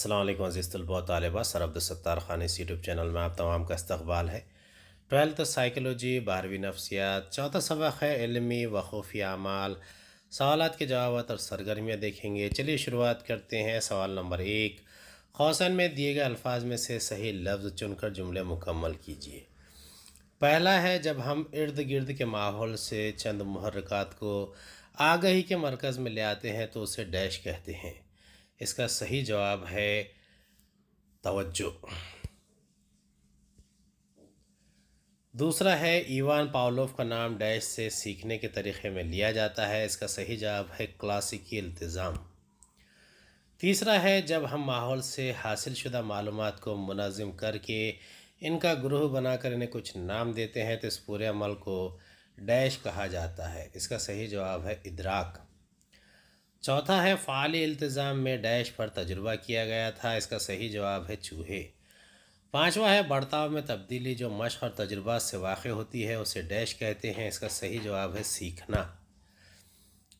السلام علیکم عزیز طلباء و طالبات، سر عبدالستار خان اس یوٹیوب چینل میں آپ تمام کا استقبال ہے۔ 12th سائیکلوجی، 12ویں نفسیات، چوتھا سبق ہے علمی و خفیہ اعمال۔ سوالات کے جوابات اور سرگرمیاں دیکھیں گے۔ چلیے شروعات کرتے ہیں۔ سوال نمبر 1، قوسین میں دیے گئے الفاظ میں سے صحیح لفظ چن کر جملے مکمل کیجیے۔ پہلا ہے، جب ہم ارد گرد کے ماحول سے چند محرکات کو آگہی کے مرکز میں لے آتے ہیں تو اسے ڈیش کہتے ہیں۔ اس کا صحیح جواب ہے توجہ۔ دوسرا ہے، ایوان پاولوف کا نام ڈیش سے سیکھنے کے طریقے میں لیا جاتا ہے۔ اس کا صحیح جواب ہے کلاسیکی التزام۔ تیسرا ہے، جب ہم ماحول سے حاصل شدہ معلومات کو منظم کر کے ان کا گروہ بنا کر انہیں کچھ نام دیتے ہیں تو اس پورے عمل کو ڈیش کہا جاتا ہے۔ اس کا صحیح جواب ہے ادراک۔ چوتھا ہے، فعالی التزام میں ڈیش پر تجربہ کیا گیا تھا۔ اس کا صحیح جواب ہے چوہے۔ پانچواں ہے، برتاؤ میں تبدیلی جو مشق اور تجربات سے واقع ہوتی ہے اسے ڈیش کہتے ہیں۔ اس کا صحیح جواب ہے سیکھنا۔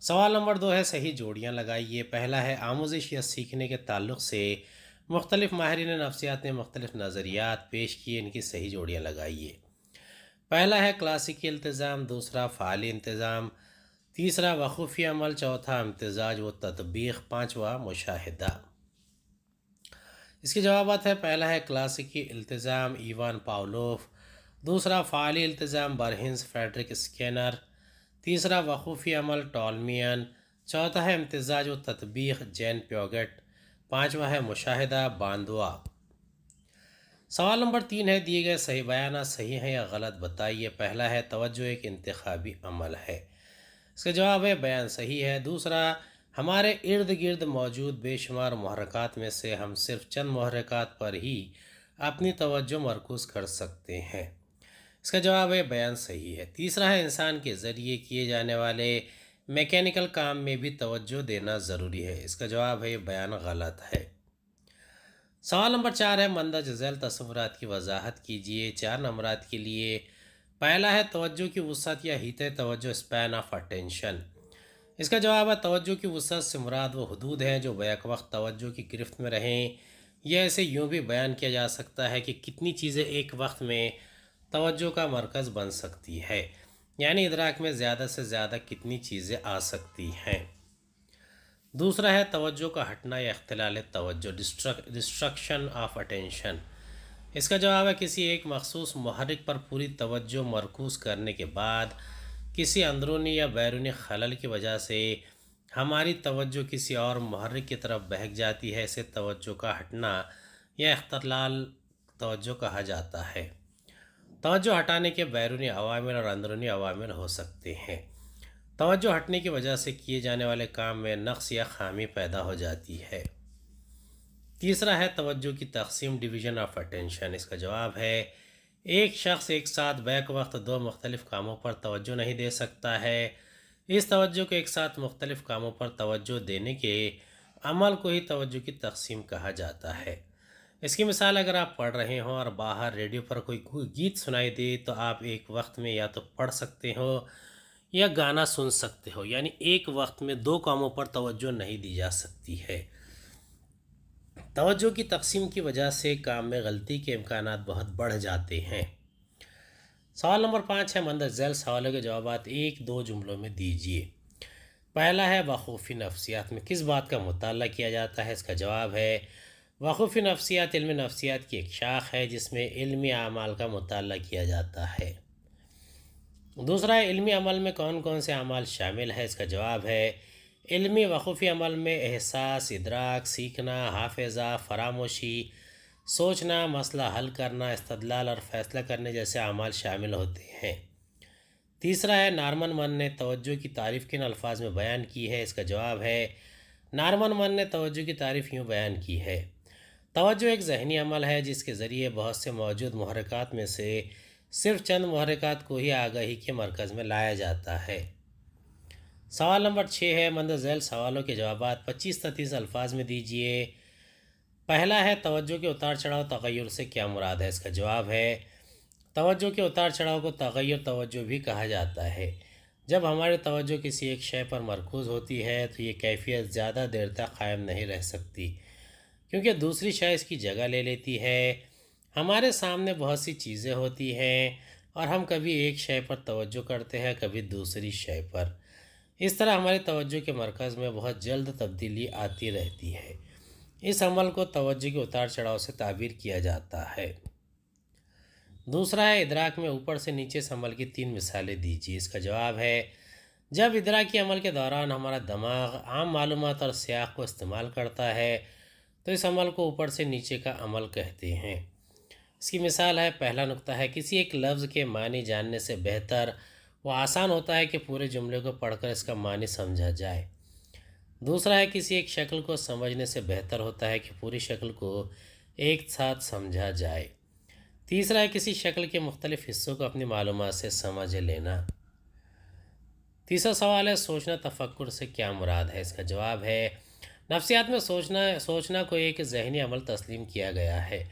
سوال نمبر 2 ہے، صحیح جوڑیاں لگائیے۔ پہلا ہے، آموزش یا سیکھنے کے تعلق سے مختلف ماہرین نفسیات نے مختلف نظریات پیش کیے، ان کی صحیح جوڑیاں لگائیے۔ پہلا ہے کلاسیکی التزام، دوسرا فعالی انتظام، تیسرا وقوفی عمل، چوتھا امتزاج و تطبیق، پانچواں مشاہدہ۔ اس کے جوابات ہے، پہلا ہے کلاسیکی التزام، ایوان پاولوف، دوسرا فعالی التزام، برہنز فریڈرک اسکینر، تیسرا وقوفی عمل، ٹالمین، چوتھا ہے امتزاج و تطبیق، جین پیوگٹ، پانچواں ہے مشاہدہ، باندوا۔ سوال نمبر 3 ہے، دیے گئے صحیح بیانات صحیح ہیں یا غلط بتائیے۔ پہلا ہے، توجہ ایک انتخابی عمل ہے۔ اس کا جواب ہے بیان صحیح ہے۔ دوسرا، ہمارے ارد گرد موجود بے شمار محرکات میں سے ہم صرف چند محرکات پر ہی اپنی توجہ مرکوز کر سکتے ہیں۔ اس کا جواب ہے بیان صحیح ہے۔ تیسرا ہے، انسان کے ذریعے کیے جانے والے میکینیکل کام میں بھی توجہ دینا ضروری ہے۔ اس کا جواب ہے بیان غلط ہے۔ سوال نمبر 4 ہے، مندرجہ ذیل تصورات کی وضاحت کیجیے 4 نمبرات کے لیے۔ پہلا ہے، توجہ کی وسعت یا حیطِ توجہ، اسپین آف اٹینشن۔ اس کا جواب ہے توجہ کی وسعت سے مراد وہ حدود ہیں جو بیک وقت توجہ کی گرفت میں رہیں، یا اسے یوں بھی بیان کیا جا سکتا ہے کہ کتنی چیزیں ایک وقت میں توجہ کا مرکز بن سکتی ہے، یعنی ادراک میں زیادہ سے زیادہ کتنی چیزیں آ سکتی ہیں۔ دوسرا ہے، توجہ کا ہٹنا یا اختلال توجہ، ڈسٹرکشن آف اٹینشن۔ اس کا جواب ہے کسی ایک مخصوص محرک پر پوری توجہ مرکوز کرنے کے بعد کسی اندرونی یا بیرونی خلل کی وجہ سے ہماری توجہ کسی اور محرک کی طرف بہک جاتی ہے، اسے توجہ کا ہٹنا یا اختلال توجہ کہا جاتا ہے۔ توجہ ہٹانے کے بیرونی عوامل اور اندرونی عوامل ہو سکتے ہیں۔ توجہ ہٹنے کی وجہ سے کیے جانے والے کام میں نقص یا خامی پیدا ہو جاتی ہے۔ تیسرا ہے، توجہ کی تقسیم، ڈویژن آف اٹینشن۔ اس کا جواب ہے، ایک شخص ایک ساتھ بیک وقت 2 مختلف کاموں پر توجہ نہیں دے سکتا ہے۔ اس توجہ کو ایک ساتھ مختلف کاموں پر توجہ دینے کے عمل کو ہی توجہ کی تقسیم کہا جاتا ہے۔ اس کی مثال، اگر آپ پڑھ رہے ہوں اور باہر ریڈیو پر کوئی گیت سنائی دے تو آپ ایک وقت میں یا تو پڑھ سکتے ہو یا گانا سن سکتے ہو، یعنی ایک وقت میں 2 کاموں پر توجہ نہیں دی جا سکتی ہے۔ توجہ کی تقسیم کی وجہ سے کام میں غلطی کے امکانات بہت بڑھ جاتے ہیں۔ سوال نمبر 5 ہے، مندرجہ ذیل سوالوں کے جوابات 1-2 جملوں میں دیجیے۔ پہلا ہے، وقوفی نفسیات میں کس بات کا مطالعہ کیا جاتا ہے؟ اس کا جواب ہے، وقوفی نفسیات علم نفسیات کی ایک شاخ ہے جس میں علمی اعمال کا مطالعہ کیا جاتا ہے۔ دوسرا ہے، علمی عمل میں کون کون سے اعمال شامل ہے؟ اس کا جواب ہے، علمی وقوفی عمل میں احساس، ادراک، سیکھنا، حافظہ، فراموشی، سوچنا، مسئلہ حل کرنا، استدلال اور فیصلہ کرنے جیسے اعمال شامل ہوتے ہیں۔ تیسرا ہے، نارمن من نے توجہ کی تعریف کن الفاظ میں بیان کی ہے؟ اس کا جواب ہے، نارمن من نے توجہ کی تعریف یوں بیان کی ہے، توجہ ایک ذہنی عمل ہے جس کے ذریعے بہت سے موجود محرکات میں سے صرف چند محرکات کو ہی آگاہی کے مرکز میں لایا جاتا ہے۔ سوال نمبر 6 ہے، مندرجہ ذیل سوالوں کے جوابات 25-30 الفاظ میں دیجیے۔ پہلا ہے، توجہ کے اتار چڑھاؤ تغیر سے کیا مراد ہے؟ اس کا جواب ہے، توجہ کے اتار چڑھاؤ کو تغیر توجہ بھی کہا جاتا ہے۔ جب ہماری توجہ کسی ایک شے پر مرکوز ہوتی ہے تو یہ کیفیت زیادہ دیر تک قائم نہیں رہ سکتی، کیونکہ دوسری شے اس کی جگہ لے لیتی ہے۔ ہمارے سامنے بہت سی چیزیں ہوتی ہیں اور ہم کبھی ایک شے پر توجہ کرتے ہیں، کبھی دوسری شے پر۔ اس طرح ہماری توجہ کے مرکز میں بہت جلد تبدیلی آتی رہتی ہے۔ اس عمل کو توجہ کے اتار چڑھاؤ سے تعبیر کیا جاتا ہے۔ دوسرا ہے ادراک میں اوپر سے نیچے اس عمل کی 3 مثالیں دیجیے۔ اس کا جواب ہے جب ادراکی عمل کے دوران ہمارا دماغ عام معلومات اور سیاق کو استعمال کرتا ہے تو اس عمل کو اوپر سے نیچے کا عمل کہتے ہیں۔ اس کی مثال ہے، پہلا نقطہ ہے کسی ایک لفظ کے معنی جاننے سے بہتر وہ آسان ہوتا ہے کہ پورے جملے کو پڑھ کر اس کا معنی سمجھا جائے۔ دوسرا ہے کسی ایک شکل کو سمجھنے سے بہتر ہوتا ہے کہ پوری شکل کو ایک ساتھ سمجھا جائے۔ تیسرا ہے کسی شکل کے مختلف حصوں کو اپنی معلومات سے سمجھ لینا۔ تیسرا سوال ہے سوچنا تفکر سے کیا مراد ہے؟ اس کا جواب ہے نفسیات میں سوچنا کو ایک ذہنی عمل تسلیم کیا گیا ہے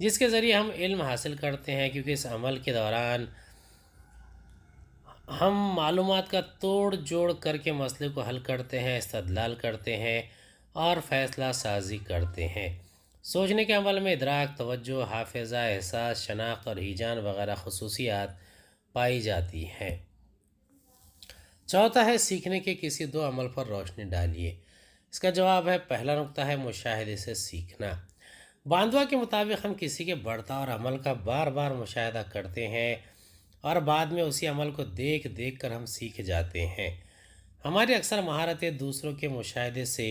جس کے ذریعے ہم علم حاصل کرتے ہیں، کیونکہ اس عمل کے دوران ہم معلومات کا توڑ جوڑ کر کے مسئلے کو حل کرتے ہیں، استدلال کرتے ہیں اور فیصلہ سازی کرتے ہیں۔ سوچنے کے عمل میں ادراک، توجہ، حافظہ، احساس، شناخت اور ہیجان وغیرہ خصوصیات پائی جاتی ہیں۔ چوتھا ہے سیکھنے کے کسی 2 عمل پر روشنی ڈالیے۔ اس کا جواب ہے پہلا نقطہ ہے مشاہدے سے سیکھنا۔ باندوا کے مطابق ہم کسی کے برتاؤ اور عمل کا بار بار مشاہدہ کرتے ہیں اور بعد میں اسی عمل کو دیکھ دیکھ کر ہم سیکھ جاتے ہیں۔ ہماری اکثر مہارتیں دوسروں کے مشاہدے سے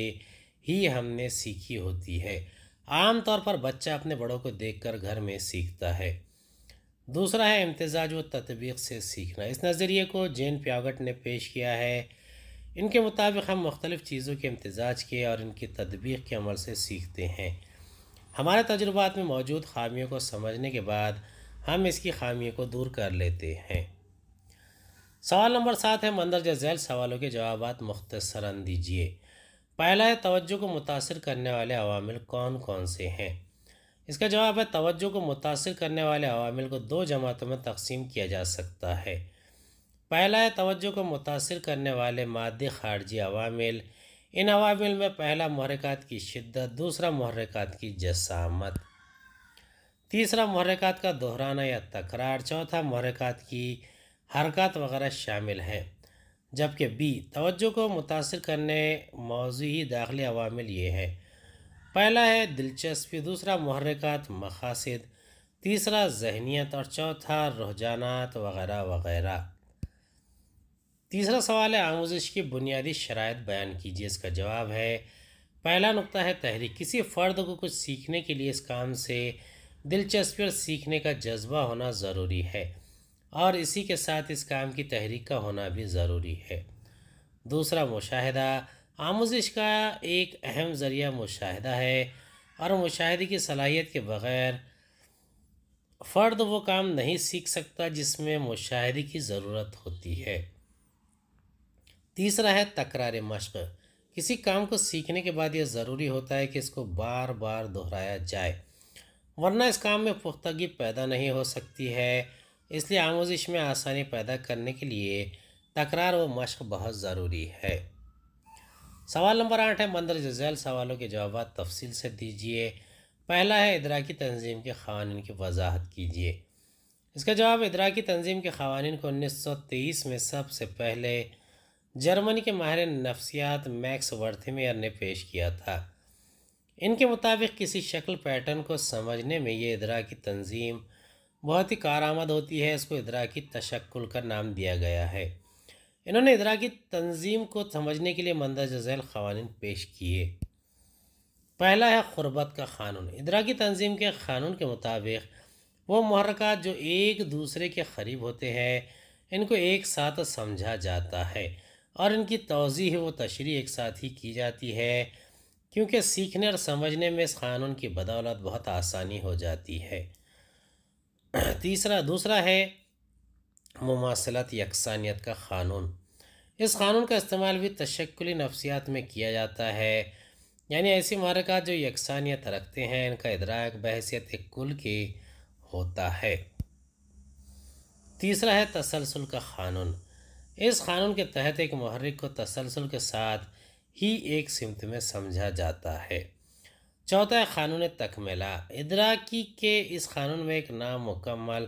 ہی ہم نے سیکھی ہوتی ہے۔ عام طور پر بچہ اپنے بڑوں کو دیکھ کر گھر میں سیکھتا ہے۔ دوسرا ہے امتزاج و تطبیق سے سیکھنا۔ اس نظریے کو جین پیاگٹ نے پیش کیا ہے۔ ان کے مطابق ہم مختلف چیزوں کے امتزاج کے اور ان کی تطبیق کے عمل سے سیکھتے ہیں۔ ہمارے تجربات میں موجود خامیوں کو سمجھنے کے بعد ہم اس کی خامیوں کو دور کر لیتے ہیں۔ سوال نمبر 7 ہے مندرجہ ذیل سوالوں کے جوابات مختصراً دیجیے۔ پہلا ہے توجہ کو متاثر کرنے والے عوامل کون کون سے ہیں؟ اس کا جواب ہے توجہ کو متاثر کرنے والے عوامل کو 2 جماعتوں میں تقسیم کیا جا سکتا ہے۔ پہلا ہے توجہ کو متاثر کرنے والے مادی خارجی عوامل۔ ان عوامل میں پہلا محرکات کی شدت، دوسرا محرکات کی جسامت، تیسرا محرکات کا دہرانا یا تکرار، چوتھا محرکات کی حرکات وغیرہ شامل ہیں۔ جبکہ توجہ کو متاثر کرنے موضوعی داخلی عوامل یہ ہے، پہلا ہے دلچسپی، دوسرا محرکات مقاصد، تیسرا ذہنیت اور چوتھا رجحانات وغیرہ وغیرہ۔ تیسرا سوال ہے آموزش کی بنیادی شرائط بیان کیجیے۔ اس کا جواب ہے پہلا نقطہ ہے تحریک۔ کسی فرد کو کچھ سیکھنے کے لیے اس کام سے دلچسپی اور سیکھنے کا جذبہ ہونا ضروری ہے اور اسی کے ساتھ اس کام کی تحریک کا ہونا بھی ضروری ہے۔ دوسرا مشاہدہ۔ آموزش کا ایک اہم ذریعہ مشاہدہ ہے اور مشاہدے کی صلاحیت کے بغیر فرد وہ کام نہیں سیکھ سکتا جس میں مشاہدے کی ضرورت ہوتی ہے۔ تیسرا ہے تکرار مشق۔ کسی کام کو سیکھنے کے بعد یہ ضروری ہوتا ہے کہ اس کو بار بار دہرایا جائے ورنہ اس کام میں پختگی پیدا نہیں ہو سکتی ہے۔ اس لیے آموزش میں آسانی پیدا کرنے کے لیے تکرار و مشق بہت ضروری ہے۔ سوال نمبر 8 ہے مندرجہ ذیل سوالوں کے جوابات تفصیل سے دیجیے۔ پہلا ہے ادراکی تنظیم کے قوانین کی وضاحت کیجیے۔ اس کا جواب ادراکی تنظیم کے قوانین کو 1923 میں سب سے پہلے جرمنی کے ماہر نفسیات میکس ورتھمیئر نے پیش کیا تھا۔ ان کے مطابق کسی شکل پیٹرن کو سمجھنے میں یہ ادراکی تنظیم بہت ہی کارآمد ہوتی ہے۔ اس کو ادراکی تشکل کا نام دیا گیا ہے۔ انہوں نے ادراکی تنظیم کو سمجھنے کے لیے مندرجہ ذیل قوانین پیش کیے۔ پہلا ہے قربت کا قانون۔ ادراکی تنظیم کے قانون کے مطابق وہ محرکات جو ایک دوسرے کے قریب ہوتے ہیں ان کو ایک ساتھ سمجھا جاتا ہے اور ان کی توضیح و تشریح ایک ساتھ ہی کی جاتی ہے، کیونکہ سیکھنے اور سمجھنے میں اس قانون کی بدولت بہت آسانی ہو جاتی ہے۔ دوسرا ہے مماثلت یکسانیت کا قانون۔ اس قانون کا استعمال بھی تشکلی نفسیات میں کیا جاتا ہے، یعنی ایسی محرکات جو یکسانیت رکھتے ہیں ان کا ادراک بحیثیت ایک کل کے ہوتا ہے۔ تیسرا ہے تسلسل کا قانون۔ اس قانون کے تحت ایک محرک کو تسلسل کے ساتھ ہی ایک سمت میں سمجھا جاتا ہے۔ چوتھا ہے قانون تکملہ، ادراکی کے اس قانون میں ایک نامکمل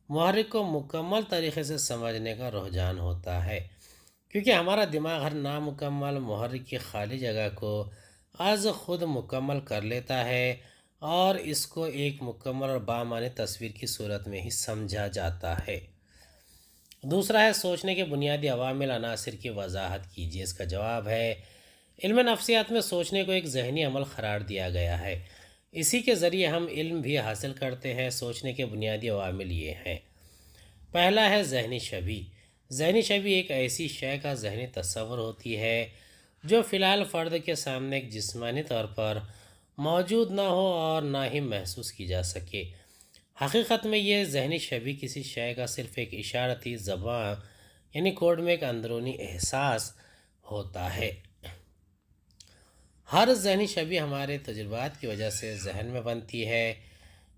محرک کو مکمل طریقے سے سمجھنے کا رجحان ہوتا ہے، کیونکہ ہمارا دماغ ہر نامکمل محرک کی خالی جگہ کو از خود مکمل کر لیتا ہے اور اس کو ایک مکمل اور بامعنی تصویر کی صورت میں ہی سمجھا جاتا ہے۔ دوسرا ہے سوچنے کے بنیادی عوامل عناصر کی وضاحت کیجیے۔ اس کا جواب ہے علم نفسیات میں سوچنے کو ایک ذہنی عمل قرار دیا گیا ہے، اسی کے ذریعے ہم علم بھی حاصل کرتے ہیں۔ سوچنے کے بنیادی عوامل یہ ہیں: پہلا ہے ذہنی شبیہ۔ ذہنی شبیہ ایک ایسی شے کا ذہنی تصور ہوتی ہے جو فی الحال فرد کے سامنے ایک جسمانی طور پر موجود نہ ہو اور نہ ہی محسوس کی جا سکے۔ حقیقت میں یہ ذہنی شبیہ کسی شے کا صرف ایک اشارتی زبان یعنی کوڈ میں ایک اندرونی احساس ہوتا ہے۔ ہر ذہنی شبیہ ہمارے تجربات کی وجہ سے ذہن میں بنتی ہے۔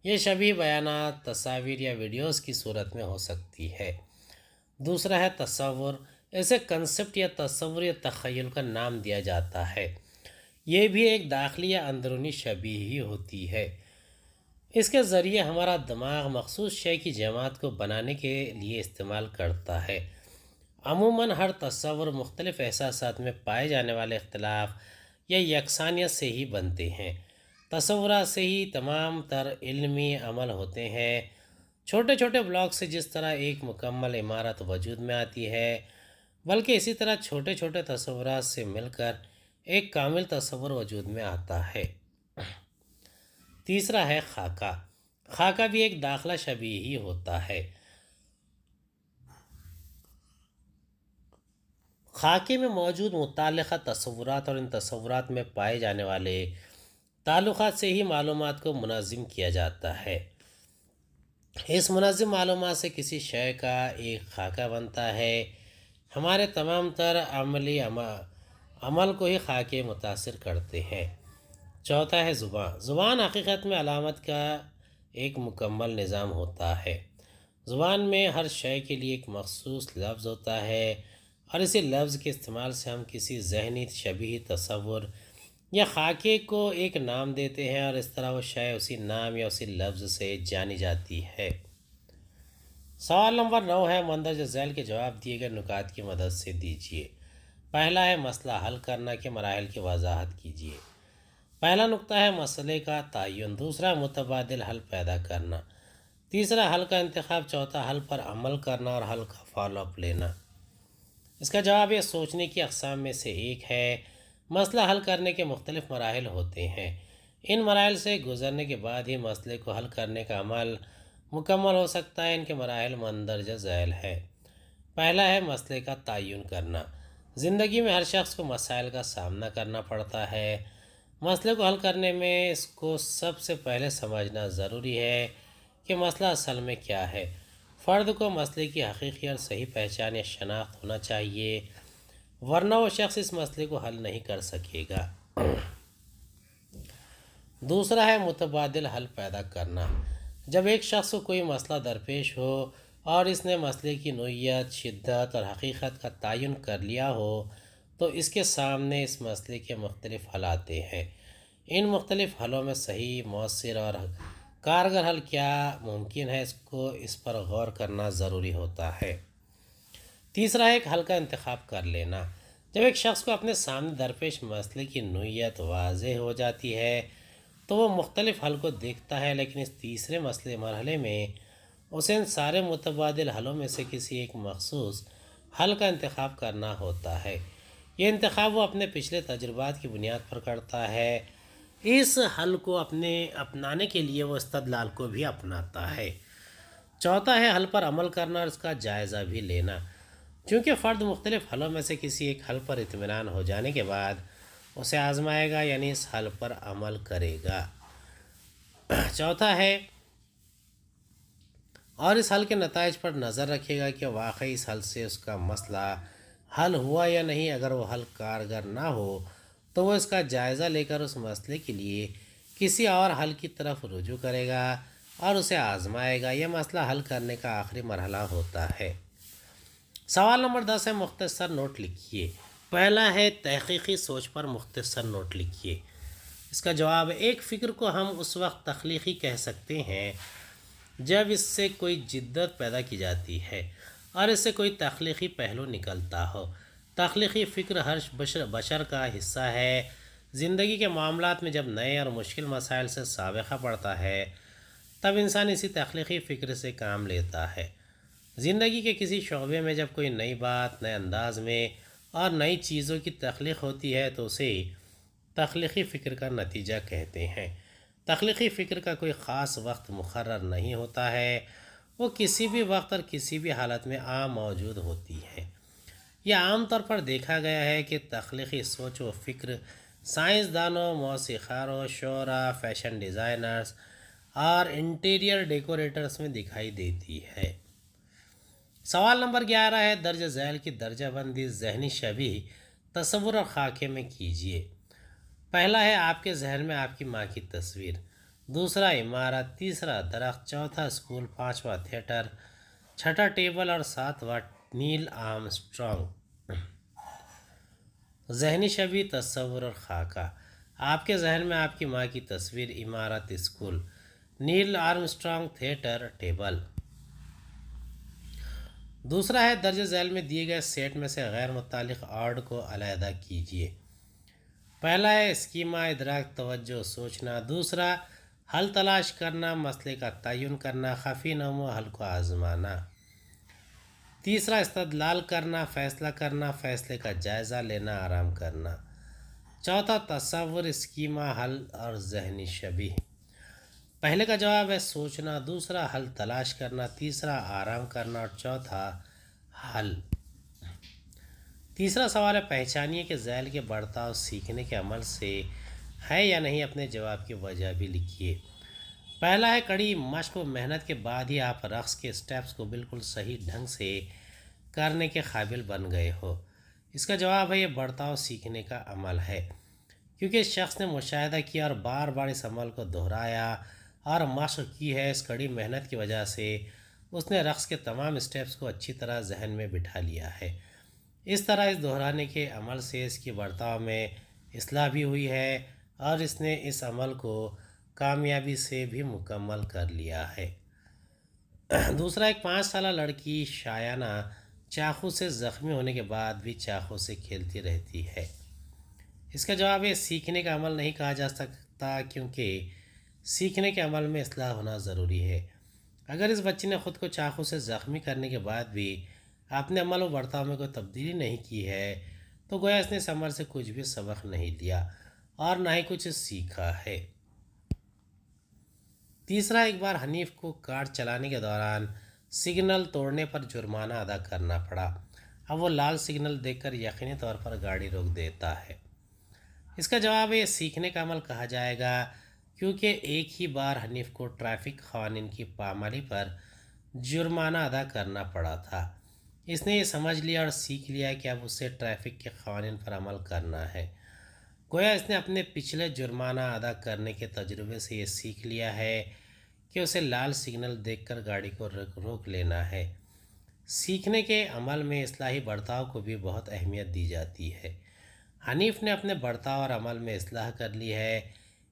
یہ شبیہ بیانات، تصاویر یا ویڈیوز کی صورت میں ہو سکتی ہے۔ دوسرا ہے تصور۔ اسے کنسپٹ یا تصور یا تخیل کا نام دیا جاتا ہے۔ یہ بھی ایک داخلی یا اندرونی شبیہ ہی ہوتی ہے۔ اس کے ذریعے ہمارا دماغ مخصوص شے کی جماعت کو بنانے کے لیے استعمال کرتا ہے۔ عموماً ہر تصور مختلف احساسات میں پائے جانے والے اختلاف یا یکسانیت سے ہی بنتے ہیں۔ تصورات سے ہی تمام تر علمی عمل ہوتے ہیں۔ چھوٹے چھوٹے بلاک سے جس طرح ایک مکمل عمارت وجود میں آتی ہے، بلکہ اسی طرح چھوٹے چھوٹے تصورات سے مل کر ایک کامل تصور وجود میں آتا ہے۔ تیسرا ہے خاکہ۔ خاکہ بھی ایک داخلہ شبیہ ہی ہوتا ہے۔ خاکے میں موجود متعلقہ تصورات اور ان تصورات میں پائے جانے والے تعلقات سے ہی معلومات کو منظم کیا جاتا ہے۔ اس منظم معلومات سے کسی شے کا ایک خاکہ بنتا ہے۔ ہمارے تمام تر عملی عمل کو ہی خاکے متاثر کرتے ہیں۔ چوتھا ہے زبان۔ زبان حقیقت میں علامت کا ایک مکمل نظام ہوتا ہے۔ زبان میں ہر شے کے لیے ایک مخصوص لفظ ہوتا ہے اور اسی لفظ کے استعمال سے ہم کسی ذہنی شبیہ تصور یا خاکے کو ایک نام دیتے ہیں اور اس طرح وہ شے اسی نام یا اسی لفظ سے جانی جاتی ہے۔ سوال نمبر 9 ہے مندرجہ ذیل کے جواب دیے گئے نکات کی مدد سے دیجیے۔ پہلا ہے مسئلہ حل کرنا کے مراحل کی وضاحت کیجیے۔ پہلا نقطہ ہے مسئلے کا تعین، دوسرا متبادل حل پیدا کرنا، تیسرا حل کا انتخاب، چوتھا حل پر عمل کرنا اور حل کا فالو اپ لینا۔ اس کا جواب یہ سوچنے کی اقسام میں سے ایک ہے۔ مسئلہ حل کرنے کے مختلف مراحل ہوتے ہیں۔ ان مراحل سے گزرنے کے بعد ہی مسئلے کو حل کرنے کا عمل مکمل ہو سکتا ہے۔ ان کے مراحل مندرجہ ذیل ہے۔ پہلا ہے مسئلے کا تعین کرنا۔ زندگی میں ہر شخص کو مسائل کا سامنا کرنا پڑتا ہے۔ مسئلے کو حل کرنے میں اس کو سب سے پہلے سمجھنا ضروری ہے کہ مسئلہ اصل میں کیا ہے۔ فرد کو مسئلے کی حقیقی اور صحیح پہچان یا شناخت ہونا چاہیے، ورنہ وہ شخص اس مسئلے کو حل نہیں کر سکے گا۔ دوسرا ہے متبادل حل پیدا کرنا۔ جب ایک شخص کو کوئی مسئلہ درپیش ہو اور اس نے مسئلے کی نوعیت، شدت اور حقیقت کا تعین کر لیا ہو تو اس کے سامنے اس مسئلے کے مختلف حل آتے ہیں۔ ان مختلف حلوں میں صحیح، مؤثر اور کارگر حل کیا ممکن ہے، اس پر غور کرنا ضروری ہوتا ہے۔ تیسرا ہے ایک حل کا انتخاب کر لینا۔ جب ایک شخص کو اپنے سامنے درپیش مسئلے کی نوعیت واضح ہو جاتی ہے تو وہ مختلف حل کو دیکھتا ہے، لیکن اس تیسرے مرحلے میں اسے ان سارے متبادل حلوں میں سے کسی ایک مخصوص حل کا انتخاب کرنا ہوتا ہے۔ یہ انتخاب وہ اپنے پچھلے تجربات کی بنیاد پر کرتا ہے۔ اس حل کو اپنانے کے لیے وہ استدلال کو بھی اپناتا ہے۔ چوتھا ہے حل پر عمل کرنا اور اس کا جائزہ بھی لینا۔ چونکہ فرد مختلف حلوں میں سے کسی ایک حل پر اطمینان ہو جانے کے بعد اسے آزمائے گا، یعنی اس حل پر عمل کرے گا۔ چوتھا ہے اور اس حل کے نتائج پر نظر رکھے گا کہ واقعی اس حل سے اس کا مسئلہ حل ہوا یا نہیں۔ اگر وہ حل کارگر نہ ہو تو وہ اس کا جائزہ لے کر اس مسئلے کے لیے کسی اور حل کی طرف رجوع کرے گا اور اسے آزمائے گا۔ یہ مسئلہ حل کرنے کا آخری مرحلہ ہوتا ہے۔ سوال نمبر 10 ہے مختصر نوٹ لکھیے۔ پہلا ہے تحقیقی سوچ پر مختصر نوٹ لکھیے۔ اس کا جواب ہے ایک فکر کو ہم اس وقت تخلیقی کہہ سکتے ہیں جب اس سے کوئی جدت پیدا کی جاتی ہے اور اس سے کوئی تخلیقی پہلو نکلتا ہو۔ تخلیقی فکر ہر بشر کا حصہ ہے۔ زندگی کے معاملات میں جب نئے اور مشکل مسائل سے سابقہ پڑتا ہے تب انسان اسی تخلیقی فکر سے کام لیتا ہے۔ زندگی کے کسی شعبے میں جب کوئی نئی بات نئے انداز میں اور نئی چیزوں کی تخلیق ہوتی ہے تو اسے تخلیقی فکر کا نتیجہ کہتے ہیں۔ تخلیقی فکر کا کوئی خاص وقت مقرر نہیں ہوتا ہے، وہ کسی بھی وقت اور کسی بھی حالت میں عام موجود ہوتی ہے۔ یہ عام طور پر دیکھا گیا ہے کہ تخلیقی سوچ و فکر سائنسدانوں، موسیقاروں، شعراء، فیشن ڈیزائنرز اور انٹیریئر ڈیکوریٹرز میں دکھائی دیتی ہے۔ سوال نمبر 11 ہے، درج ذیل کی درجہ بندی ذہنی شبیہ تصور اور خاکے میں کیجیے۔ پہلا ہے آپ کے ذہن میں آپ کی ماں کی تصویر، دوسرا عمارت، تیسرا درخت، چوتھا اسکول، پانچواں تھیٹر، چھٹا ٹیبل اور ساتواں نیل آرمسٹرانگ۔ ذہنی شبیہ تصور اور خاکہ، آپ کے ذہن میں آپ کی ماں کی تصویر، عمارت، اسکول، نیل آرمسٹرانگ، تھیٹر، ٹیبل۔ دوسرا ہے درج ذیل میں دیے گئے سیٹ میں سے غیر متعلق آرڈ کو علیحدہ کیجیے۔ پہلا ہے اسکیما، ادراک، توجہ، سوچنا، دوسرا حل تلاش کرنا، مسئلے کا تعین کرنا، خفی نمو، حل کو آزمانا، تیسرا استدلال کرنا، فیصلہ کرنا، فیصلے کا جائزہ لینا، آرام کرنا، چوتھا تصور، اسکیما، حل اور ذہنی شبیہ۔ پہلے کا جواب ہے سوچنا، دوسرا حل تلاش کرنا، تیسرا آرام کرنا اور چوتھا حل۔ تیسرا سوال ہے پہچانیے کہ ذیل کے برتاؤ سیکھنے کے عمل سے ہے یا نہیں، اپنے جواب کی وجہ بھی لکھیے۔ پہلا ہے کڑی مشق و محنت کے بعد ہی آپ رقص کے اسٹیپس کو بالکل صحیح ڈھنگ سے کرنے کے قابل بن گئے ہو۔ اس کا جواب ہے یہ برتاؤ سیکھنے کا عمل ہے، کیونکہ اس شخص نے مشاہدہ کیا اور بار بار اس عمل کو دہرایا اور مشق کی ہے۔ اس کڑی محنت کی وجہ سے اس نے رقص کے تمام اسٹیپس کو اچھی طرح ذہن میں بٹھا لیا ہے۔ اس طرح اس دہرانے کے عمل سے اس کی برتاؤ میں اصلاح بھی ہوئی ہے اور اس نے اس عمل کو کامیابی سے بھی مکمل کر لیا ہے۔ دوسرا، ایک 5 سالہ لڑکی شایانہ چاقو سے زخمی ہونے کے بعد بھی چاقو سے کھیلتی رہتی ہے۔ اس کا جواب ہے سیکھنے کا عمل نہیں کہا جا سکتا، کیونکہ سیکھنے کے عمل میں اصلاح ہونا ضروری ہے۔ اگر اس بچی نے خود کو چاقو سے زخمی کرنے کے بعد بھی اپنے عمل و برتاؤ میں کوئی تبدیلی نہیں کی ہے تو گویا اس نے اس عمل سے کچھ بھی سبق نہیں لیا اور نہ ہی کچھ سیکھا ہے۔ تیسرا، ایک بار حنیف کو کار چلانے کے دوران سگنل توڑنے پر جرمانہ ادا کرنا پڑا۔ اب وہ لال سگنل دیکھ کر یقینی طور پر گاڑی روک دیتا ہے۔ اس کا جواب ہے یہ سیکھنے کا عمل کہا جائے گا، کیونکہ ایک ہی بار حنیف کو ٹریفک قوانین کی پامالی پر جرمانہ ادا کرنا پڑا تھا۔ اس نے یہ سمجھ لیا اور سیکھ لیا کہ اب اسے ٹریفک کے قوانین پر عمل کرنا ہے۔ گویا اس نے اپنے پچھلے جرمانہ ادا کرنے کے تجربے سے یہ سیکھ لیا ہے کہ اسے لال سگنل دیکھ کر گاڑی کو روک لینا ہے۔ سیکھنے کے عمل میں اصلاحی برتاؤ کو بھی بہت اہمیت دی جاتی ہے۔ حنیف نے اپنے برتاؤ اور عمل میں اصلاح کر لی ہے،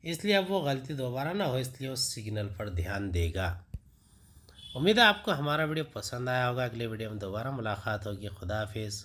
اس لیے اب وہ غلطی دوبارہ نہ ہو، اس لیے اس سگنل پر دھیان دے گا۔ امید ہے آپ کو ہمارا ویڈیو پسند آیا ہوگا۔ اگلے ویڈیو میں دوبارہ ملاقات ہوگی۔ خدا حافظ۔